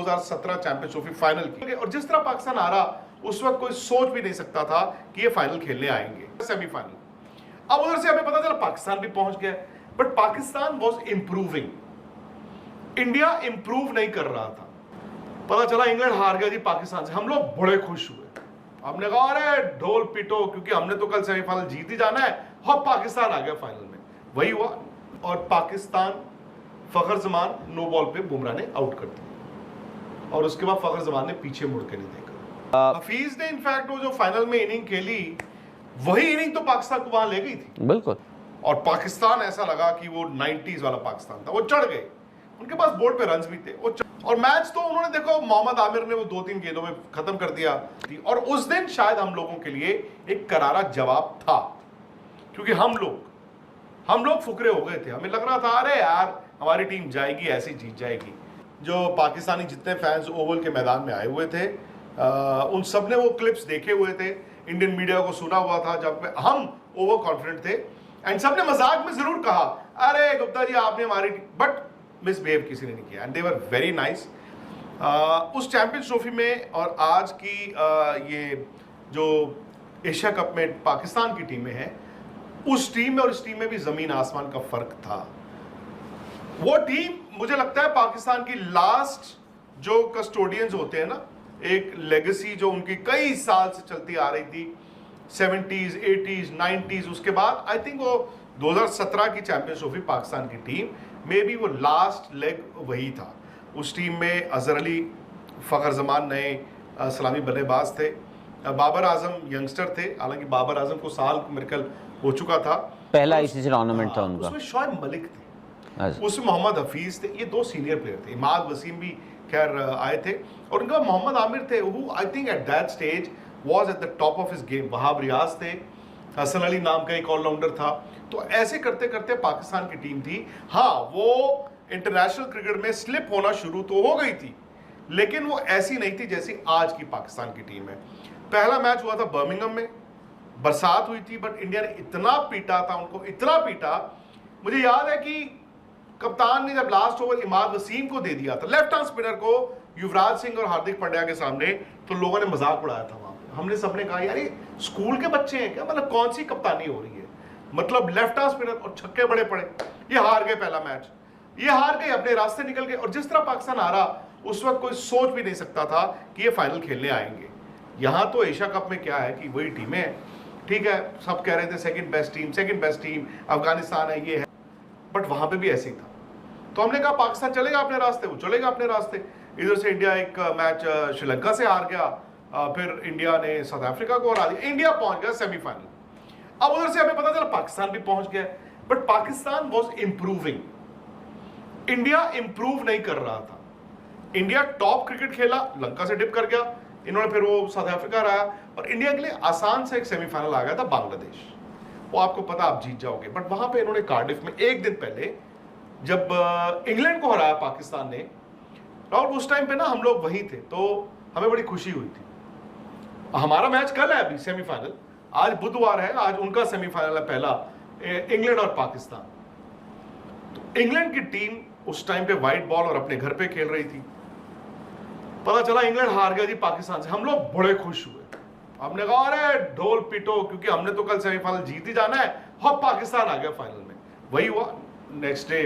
2017 champions trophy final की, और जिस तरह पाकिस्तान आ रहा उस वक्त कोई सोच भी नहीं सकता था कि ये फाइनल खेलने आएंगे, सेमीफाइनल। अब उधर से हमें पता चला पाकिस्तान भी पहुंच गया, but Pakistan was improving, India improve नहीं कर रहा था। पता चला इंग्लैंड हार गया जी पाकिस्तान से, हम लोग बड़े खुश हुए, हमने कहा अरे ढोल पीटो, क्योंकि हमने तो कल सेमीफाइनल जीत ही जाना है। हाँ, पाकिस्तान आ गया फाइनल में, वही हुआ, और पाकिस्तान फखर जमान नो बॉल पे बुमराह ने आउट कर दिया, और उसके बाद फखर जमान ने पीछे मुड़ के नहीं देखा। हफीज ने इनफैक्ट वो जो फाइनल में इनिंग खेली, वही इनिंग तो पाकिस्तान को वहां ले गई थी, बिल्कुल। और पाकिस्तान ऐसा लगा कि वो 90s वाला पाकिस्तान था, वो चढ़ गए, उनके पास बोर्ड पे रन्स भी थे, और मैच तो उन्होंने, देखो मोहम्मद आमिर ने वो 2-3 गेंदों में खत्म कर दिया, और उस दिन शायद हम लोगों के लिए एक करारा जवाब था, क्योंकि हम लोग फुकरे हो गए थे, हमें लग रहा था अरे यार हमारी टीम जाएगी, ऐसी जीत जाएगी। जो पाकिस्तानी जितने फैंस ओवल के मैदान में आए हुए थे, उन सब ने वो क्लिप्स देखे हुए थे, इंडियन मीडिया को सुना हुआ था, जब हम ओवर कॉन्फिडेंट थे, एंड सबने मजाक में जरूर कहा अरे गुप्ता जी आपने हमारी, बट मिसबिहेव किसी ने नहीं किया, and they were very nice. उस चैंपियंस ट्रॉफी में और आज की ये जो एशिया कप में पाकिस्तान की टीमें हैं, उस टीम में और इस टीम में भी जमीन आसमान का फर्क था। वो टीम मुझे लगता है पाकिस्तान की लास्ट जो कस्टोडियंस होते हैं ना, एक लेगेसी जो उनकी कई साल से चलती आ रही थी, 70s 80s 90s, उसके बाद आई थिंक वो 2017 की चैंपियंस ट्रॉफी पाकिस्तान की टीम मे बी वो लास्ट लेग वही था। उस टीम में अजहर अली, फखर जमान नए सलामी बल्लेबाज थे, बाबर आजम यंगस्टर थे, हालांकि बाबर आजम को साल मेरे ख्याल हो चुका था, पहला आईसीसी टूर्नामेंट था उनका, उसमें शोएब मलिक थे, उसमें मोहम्मद हफीज थे, ये 2 सीनियर प्लेयर थे, इमाद वसीम भी खैर आए थे, और उनका मोहम्मद आमिर थे, who I think at that stage was at the top of his game. Wahab Riaz थे, हसन अली नाम का एक ऑलराउंडर था, तो ऐसे करते करते पाकिस्तान की टीम थी। हाँ, वो इंटरनेशनल क्रिकेट में स्लिप होना शुरू तो हो गई थी, लेकिन वो ऐसी नहीं थी जैसी आज की पाकिस्तान की टीम है। पहला मैच हुआ था बर्मिंघम में, बरसात हुई थी, बट इंडिया ने इतना पीटा था उनको, इतना पीटा, मुझे याद है कि कप्तान ने जब लास्ट ओवर इमाद वसीम को दे दिया था, लेफ्ट हैंड स्पिनर को, युवराज सिंह और हार्दिक पांड्या के सामने, तो लोगों ने मजाक उड़ाया था वहां पे। हमने सबने कहा यार ये स्कूल के बच्चे हैं क्या, मतलब कौन सी कप्तानी हो रही है, मतलब लेफ्ट हैंड स्पिनर और छक्के बड़े पड़े। ये हार गए पहला मैच, ये हार गए, अपने रास्ते निकल गए, और जिस तरह पाकिस्तान आ रहा उस वक्त कोई सोच भी नहीं सकता था कि ये फाइनल खेलने आएंगे। यहां तो एशिया कप में क्या है कि वही टीमें हैं, ठीक है, सब कह रहे थे सेकंड बेस्ट टीम अफगानिस्तान है, ये है, बट वहां पे भी ऐसे ही था। तो हमने कहा पाकिस्तान चलेगा अपने रास्ते, वो चलेगा अपने रास्ते। इधर से इंडिया एक मैच श्रीलंका से हार गया, फिर इंडिया ने साउथ अफ्रीका को हरा दिया, इंडिया पहुंच गया सेमीफाइनल। अब उधर से हमें पता चला पाकिस्तान भी पहुंच गया, but Pakistan was improving, India improve नहीं कर रहा था। इंडिया टॉप क्रिकेट खेला, लंका से डिप कर गया, इन्होंने फिर वो साउथ अफ्रीका रहा, और इंडिया के लिए आसान से एक सेमीफाइनल आ गया था बांग्लादेश, वो आपको पता आप जीत जाओगे, बट वहां पे इन्होंने कार्डिफ में एक दिन पहले जब इंग्लैंड को हराया पाकिस्तान ने, और उस टाइम पे ना हम लोग वहीं थे, तो हमें बड़ी खुशी हुई थी। हमारा मैच कल है अभी सेमीफाइनल, आज बुधवार है, आज उनका सेमीफाइनल है पहला, इंग्लैंड और पाकिस्तान। तो इंग्लैंड की टीम उस टाइम पे व्हाइट बॉल और अपने घर पे खेल रही थी। पता चला इंग्लैंड हार गया जी पाकिस्तान से, हम लोग बड़े खुश हुए, हमने कहा अरे ढोल पीटो, क्योंकि हमने तो कल सेमीफाइनल जीत ही जाना है। हाँ, पाकिस्तान आ गया फाइनल में, वही हुआ। नेक्स्ट डे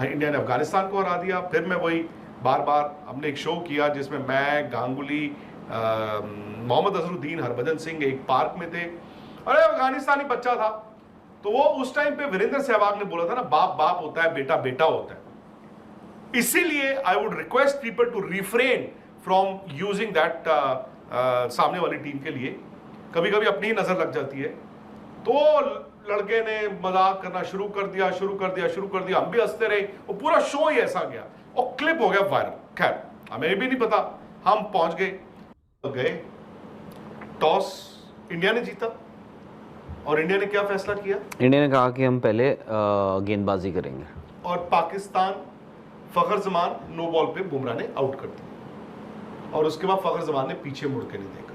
इंडिया ने अफगानिस्तान को हरा दिया। फिर मैं वही बार बार हमने एक शो किया जिसमें मैं, गांगुली, मोहम्मद अजहरुद्दीन, हरभजन सिंह एक पार्क में थे। अरे अफगानिस्तानी बच्चा था, तो वो उस टाइम पे वीरेंद्र सहवाग ने बोला था ना, बाप बाप होता है, बेटा बेटा होता है। इसीलिए I would request people to refrain from using that सामने वाली टीम के लिए। कभी कभी अपनी ही नजर लग जाती है। तो लड़के ने मजाक करना शुरू कर दिया, हम भी हंसते रहे, वो पूरा शो ही ऐसा गया और क्लिप हो गया वायरल। खैर हमें भी नहीं पता, हम पहुंच गए, टॉस इंडिया ने जीता, और इंडिया ने क्या फैसला किया, इंडिया ने कहा कि हम पहले गेंदबाजी करेंगे, और पाकिस्तान फखर जमान नो बॉल पे बुमराह ने आउट कर दिया, और उसके बाद फखर जमान ने पीछे मुड़ के नहीं देखा।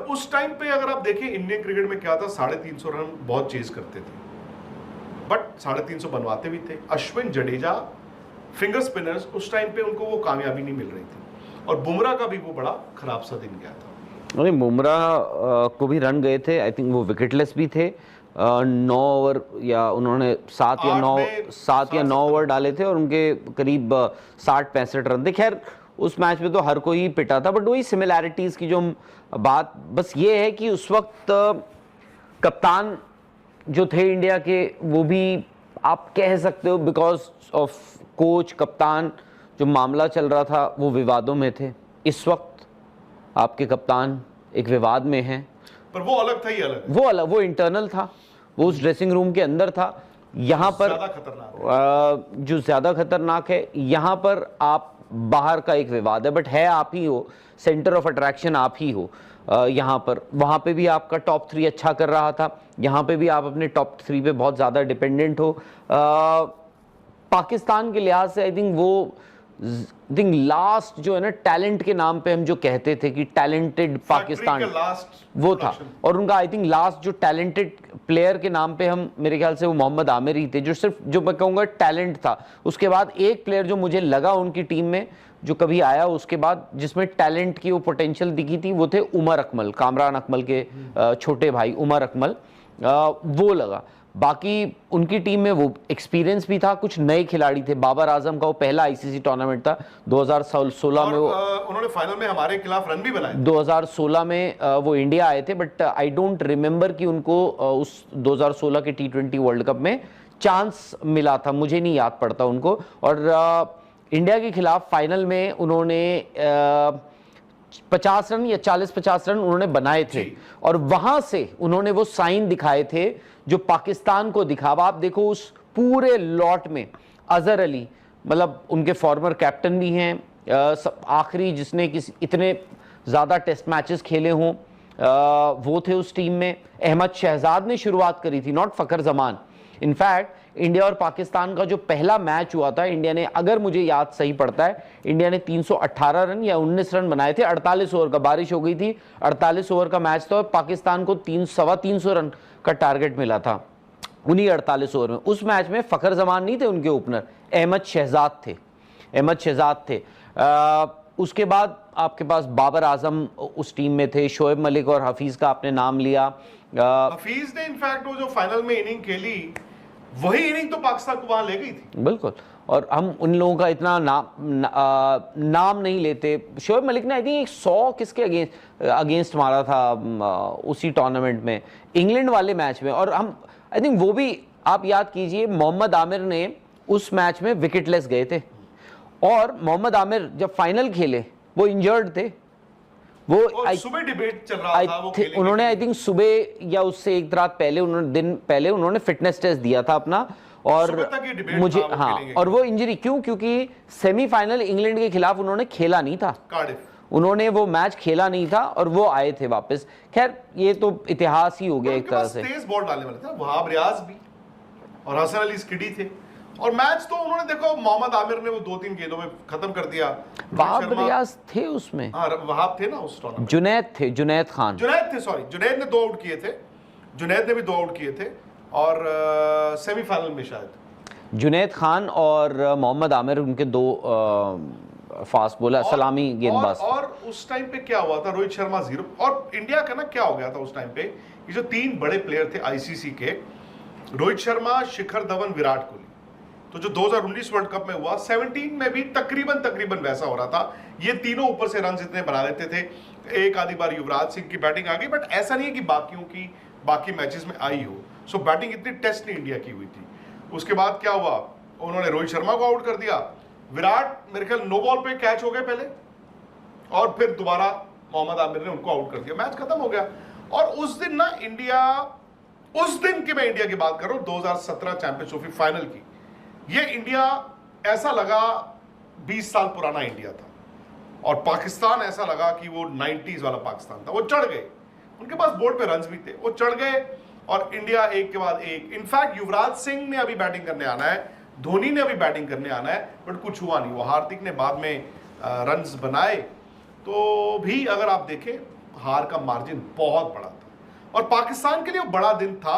उस टाइम पे अगर आप देखें इंडियन क्रिकेट में क्या था, 350 रन बहुत चेज करते थे, बट 350 बनवाते भी थे। अश्विन, जडेजा, फिंगर स्पिनर्स, उस टाइम पे उनको वो कामयाबी नहीं मिल रही थी, और बुमराह का भी वो बड़ा खराब सा दिन गया था। नहीं, बुमराह को भी रन गए थे, आई थिंक वो विकेटलेस भी थे। 9 ओवर या उन्होंने 7 या 9 ओवर डाले थे और उनके करीब 60-65 रन थे। खैर उस मैच में तो हर कोई ही पिटा था, बट वही सिमिलैरिटीज़ की जो बात बस ये है कि उस वक्त कप्तान जो थे इंडिया के, वो भी आप कह सकते हो बिकॉज ऑफ कोच कप्तान जो मामला चल रहा था वो विवादों में थे। इस वक्त आपके कप्तान एक विवाद में हैं, पर वो अलग था, ही अलग है। वो अलग, वो इंटरनल था, वो उस ड्रेसिंग रूम के अंदर था। यहाँ पर ज्यादा खतरनाक है। जो ज़्यादा खतरनाक है, यहाँ पर आप बाहर का एक विवाद है, बट है आप ही हो, सेंटर ऑफ अट्रैक्शन आप ही हो। यहाँ पर वहाँ पे भी आपका टॉप 3 अच्छा कर रहा था, यहाँ पे भी आप अपने टॉप 3 पे बहुत ज़्यादा डिपेंडेंट हो। पाकिस्तान के लिहाज से आई थिंक लास्ट जो है ना, टैलेंट के नाम पे हम जो कहते थे कि टैलेंटेड पाकिस्तान, वो था। और उनका आई थिंक लास्ट जो टैलेंटेड प्लेयर के नाम पे हम, मेरे ख्याल से वो मोहम्मद आमिर ही थे, जो सिर्फ जो मैं कहूँगा टैलेंट था। उसके बाद एक प्लेयर जो मुझे लगा उनकी टीम में जो कभी आया उसके बाद जिसमें टैलेंट की वो पोटेंशियल दिखी थी, वो थे उमर अकमल, कामरान अकमल के छोटे भाई उमर अकमल, वो लगा। बाकी उनकी टीम में वो एक्सपीरियंस भी था, कुछ नए खिलाड़ी थे। बाबर आजम का वो पहला आईसीसी टूर्नामेंट था 2016 में, वो उन्होंने फाइनल में हमारे खिलाफ रन भी बनाए। 2016 में वो इंडिया आए थे, बट आई डोंट रिमेंबर कि उनको उस 2016 के T20 वर्ल्ड कप में चांस मिला था, मुझे नहीं याद पड़ता उनको। और इंडिया के खिलाफ फाइनल में उन्होंने 50 रन या 40-50 रन उन्होंने बनाए थे, और वहां से उन्होंने वो साइन दिखाए थे जो पाकिस्तान को दिखावा। आप देखो उस पूरे लॉट में अजहर अली, मतलब उनके फॉर्मर कैप्टन भी हैं, आखिरी जिसने इतने ज़्यादा टेस्ट मैचेस खेले हों, वो थे उस टीम में। अहमद शहजाद ने शुरुआत करी थी, not Fakhar Zaman. In fact India और पाकिस्तान का जो पहला मैच हुआ था, इंडिया ने, अगर मुझे याद सही पड़ता है, इंडिया ने 318 रन या 19 रन बनाए थे। 48 ओवर का, बारिश हो गई थी, 48 ओवर का मैच था और पाकिस्तान को 300 रन का टारगेट मिला था उन्हीं 48 ओवर में। उस मैच में फ़खर जमान नहीं थे उनके ओपनर, अहमद शहजाद थे, अहमद शहजाद थे। उसके बाद आपके पास बाबर आजम उस टीम में थे, शोएब मलिक और हफीज़ का आपने नाम लिया। हफीज ने इनफैक्ट वो जो फाइनल में इनिंग खेली, वही इनिंग तो पाकिस्तान को वहां ले गई थी। बिल्कुल, और हम उन लोगों का इतना नाम नहीं लेते। शोएब मलिक ने आई थिंक 100 किसके अगेंस्ट मारा था उसी टूर्नामेंट में, इंग्लैंड वाले मैच में। और हम आई थिंक वो भी आप याद कीजिए, मोहम्मद आमिर ने उस मैच में विकेटलेस गए थे, और मोहम्मद आमिर जब फाइनल खेले वो इंजर्ड थे। वो सुबह डिबेट चल रहा था, वो उन्होंने आई थिंक सुबह या उससे एक रात पहले, दिन पहले उन्होंने फिटनेस टेस्ट दिया था अपना, और मुझे और वो इंजरी क्यों, क्योंकि सेमीफाइनल इंग्लैंड के खिलाफ उन्होंने खेला नहीं था, उन्होंने वो मैच खेला नहीं था और वो आए थे वापस। खैर ये तो इतिहास ही हो गया एक तरह से। तेज बॉल डालने वाले थे वहाब रियाज भी, और हसन अली स्किडी थे, और मैच तो उन्होंने देखो मोहम्मद आमिर ने वो 2-3 गेंदों में खत्म कर दिया। वहाब रियाज थे उसमें, हाँ वहाब थे ना उस टूर्नामेंट। जुनैद थे, जुनैद खान, जुनैद थे, सॉरी जुनैद ने 2 आउट किए थे, जुनैद ने भी 2 आउट किए थे, और सेमीफाइनल में शायद जुनैद खान और मोहम्मद आमिर उनके 2 फास्ट बॉलर, सलामी गेंदबाज। और उस टाइम पे क्या हुआ था, रोहित शर्मा 0, और इंडिया का ना क्या हो गया था उस टाइम पे, ये जो 3 बड़े प्लेयर थे आईसीसी के, रोहित शर्मा, शिखर धवन, विराट कोहली, तो जो 2019 वर्ल्ड कप में हुआ, 17 में भी तकरीबन वैसा हो रहा था। ये तीनों ऊपर से रन इतने बना लेते थे, एक आधी बार युवराज सिंह की बैटिंग आ गई, बट ऐसा नहीं है कि बाकियों की बाकी मैचेस में आई हो। सो बैटिंग इतनी टेस्ट नहीं इंडिया की हुई थी। उसके बाद क्या हुआ, उन्होंने रोहित शर्मा को आउट कर दिया, विराट मेरे ख्याल नो बॉल पे कैच हो गए पहले, और फिर दोबारा मोहम्मद आमिर ने उनको आउट कर दिया, मैच खत्म हो गया। और उस दिन ना इंडिया, उस दिन की मैं इंडिया की बात कर रहा हूं, 2017 चैंपियंस ट्रॉफी फाइनल की, ये इंडिया ऐसा लगा 20 साल पुराना इंडिया था, और पाकिस्तान ऐसा लगा कि वो 90s वाला पाकिस्तान था। वो चढ़ गए, उनके पास बोर्ड पे रन्स भी थे, वो चढ़ गए, और इंडिया एक के बाद एक। इनफैक्ट युवराज सिंह ने अभी बैटिंग करने आना है, धोनी ने अभी बैटिंग करने आना है, बट कुछ हुआ नहीं। वो हार्दिक ने बाद में रन्स बनाए, तो भी अगर आप देखें हार का मार्जिन बहुत बड़ा था, और पाकिस्तान के लिए वो बड़ा दिन था,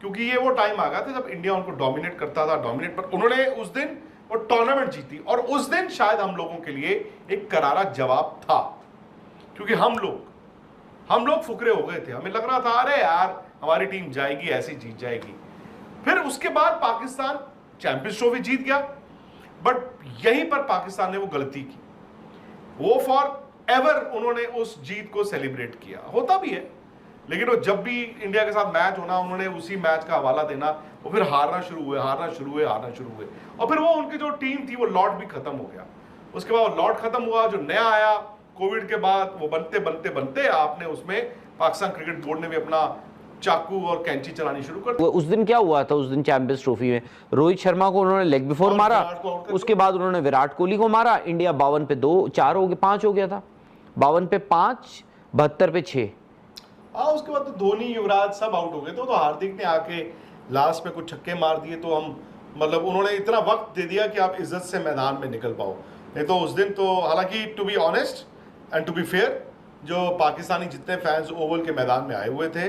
क्योंकि ये वो टाइम आ गया था जब इंडिया उनको डोमिनेट करता था, पर उन्होंने उस दिन और टूर्नामेंट जीती। और उस दिन शायद हम लोगों के लिए एक करारा जवाब था, क्योंकि हम लोग फुकरे हो गए थे। हमें लग रहा था अरे यार हमारी टीम जाएगी, ऐसी जीत जाएगी। फिर उसके बाद पाकिस्तान चैंपियंस ट्रॉफी जीत गया, बट यहीं पर पाकिस्तान ने वो गलती की, वो फॉर एवर उन्होंने उस जीत को सेलिब्रेट किया। होता भी है, लेकिन वो जब भी इंडिया के साथ मैच होना उन्होंने उसी मैच का हवाला देना, वो फिर हारना शुरू हुए और फिर वो उनकी जो टीम थी वो लॉट भी खत्म हो गया। उसके बाद वो लॉट खत्म हुआ, जो नया आया कोविड के बाद, वो बनते आपने उसमें पाकिस्तान क्रिकेट बोर्ड ने भी अपना चाकू और कैंची चलानी शुरू कर दी। उस दिन क्या हुआ था? उस दिन चैंपियंस ट्रॉफी में रोहित शर्मा को उन्होंने लेग बिफोर मारा, उसके बाद उन्होंने विराट कोहली को मारा। इंडिया 52 पे 4 हो गया, 5 हो गया था, 52 पे 5, 72 पे 6। हाँ, उसके बाद तो धोनी युवराज सब आउट हो गए थे। तो हार्दिक ने आके लास्ट में कुछ छक्के मार दिए, तो हम मतलब उन्होंने इतना वक्त दे दिया कि आप इज्जत से मैदान में निकल पाओ। नहीं तो उस दिन तो, हालांकि to be honest and to be fair, जो पाकिस्तानी जितने फैंस ओवल के मैदान में आए हुए थे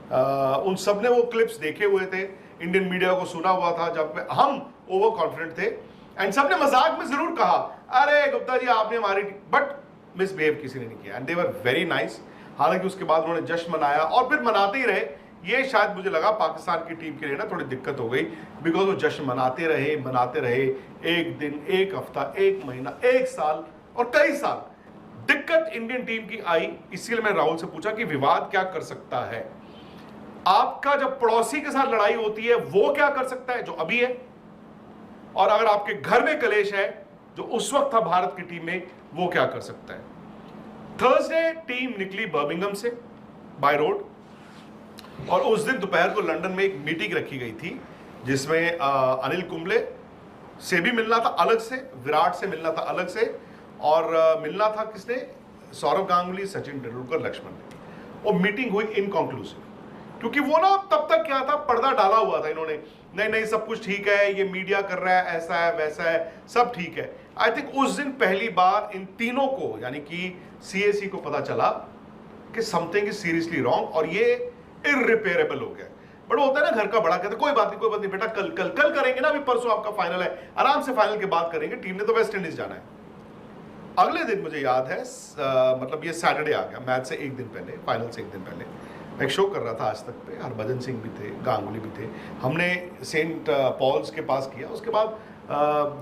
उन सब ने वो क्लिप्स देखे हुए थे, इंडियन मीडिया को सुना हुआ था जब हम ओवर कॉन्फिडेंट थे, एंड सबने मजाक में जरूर कहा अरे गुप्ता जी आपने हमारी, बट मिसबिहेव किसी ने नहीं किया, and they were very nice. हालांकि उसके बाद उन्होंने जश्न मनाया और फिर मनाते ही रहे। ये शायद मुझे लगा पाकिस्तान की टीम के लिए ना थोड़ी दिक्कत हो गई, बिकॉज वो जश्न मनाते रहे, एक दिन, एक हफ्ता, एक महीना, एक साल और कई साल। दिक्कत इंडियन टीम की आई, इसीलिए मैं राहुल से पूछा कि विवाद क्या कर सकता है। आपका जब पड़ोसी के साथ लड़ाई होती है वो क्या कर सकता है, जो अभी है, और अगर आपके घर में कलेश है जो उस वक्त था भारत की टीम में, वो क्या कर सकता है। थर्सडे टीम निकली बर्मिंघम से बाय रोड, और उस दिन दोपहर को लंदन में एक मीटिंग रखी गई थी जिसमें अनिल कुंबले से भी मिलना था अलग से, विराट से मिलना था अलग से, और मिलना था किसने, सौरव गांगुली, सचिन तेंदुलकर, लक्ष्मण ने। वो मीटिंग हुई इनकॉन्क्लूसिव, क्योंकि वो ना तब तक क्या था, पर्दा डाला हुआ था इन्होंने, नहीं सब कुछ ठीक है, ये मीडिया कर रहा है, ऐसा है वैसा है, सब ठीक है। आई थिंक उस दिन पहली बार इन तीनों को, यानी कि सीएसी को पता चला कि समथिंग इज सीरियसली रॉन्ग और ये इररिपेयरेबल हो गया। बट होता है ना, घर का बड़ा कहता है कोई बात नहीं बेटा, कल करेंगे ना, अभी परसों आपका फाइनल है, आराम से फाइनल के बाद करेंगे, टीम ने तो वेस्ट इंडीज जाना है। अगले दिन मुझे याद है, मतलब ये सैटरडे आ गया, मैच से एक दिन पहले, फाइनल से एक दिन पहले मैं एक शो कर रहा था आज तक पे, हरभजन सिंह भी थे, गांगुली भी थे। हमने सेंट पॉल्स के पास किया, उसके बाद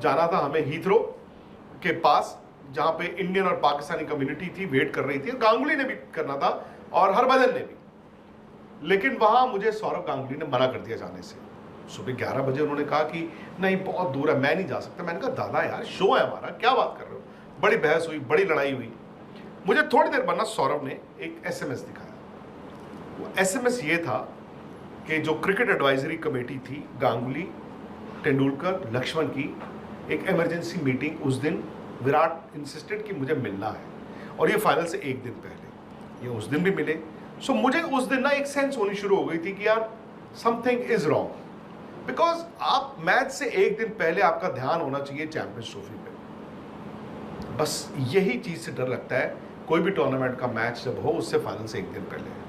जाना था हमें हीथ्रो के पास, जहाँ पे इंडियन और पाकिस्तानी कम्युनिटी थी, वेट कर रही थी। गांगुली ने भी करना था और हरभजन ने भी, लेकिन वहाँ मुझे सौरव गांगुली ने मना कर दिया जाने से। सुबह 11 बजे उन्होंने कहा कि नहीं बहुत दूर है, मैं नहीं जा सकता। मैंने कहा दादा यार शो है हमारा, क्या बात कर रहे हो। बड़ी बहस हुई, बड़ी लड़ाई हुई। मुझे थोड़ी देर बाद ना सौरव ने एक SMS दिखाया। वो SMS ये था कि जो क्रिकेट एडवाइजरी कमेटी थी, गांगुली, तेंदुलकर, लक्ष्मण की एक इमरजेंसी मीटिंग उस दिन, विराट इंसिस्टेड कि मुझे मिलना है, और ये फाइनल से एक दिन पहले, ये उस दिन भी मिले। सो मुझे उस दिन ना एक सेंस होनी शुरू हो गई थी कि यार समथिंग इज रॉन्ग, बिकॉज आप मैच से एक दिन पहले आपका ध्यान होना चाहिए चैंपियंस ट्रॉफी पे। बस यही चीज से डर लगता है, कोई भी टूर्नामेंट का मैच जब हो उससे फाइनल से एक दिन पहले।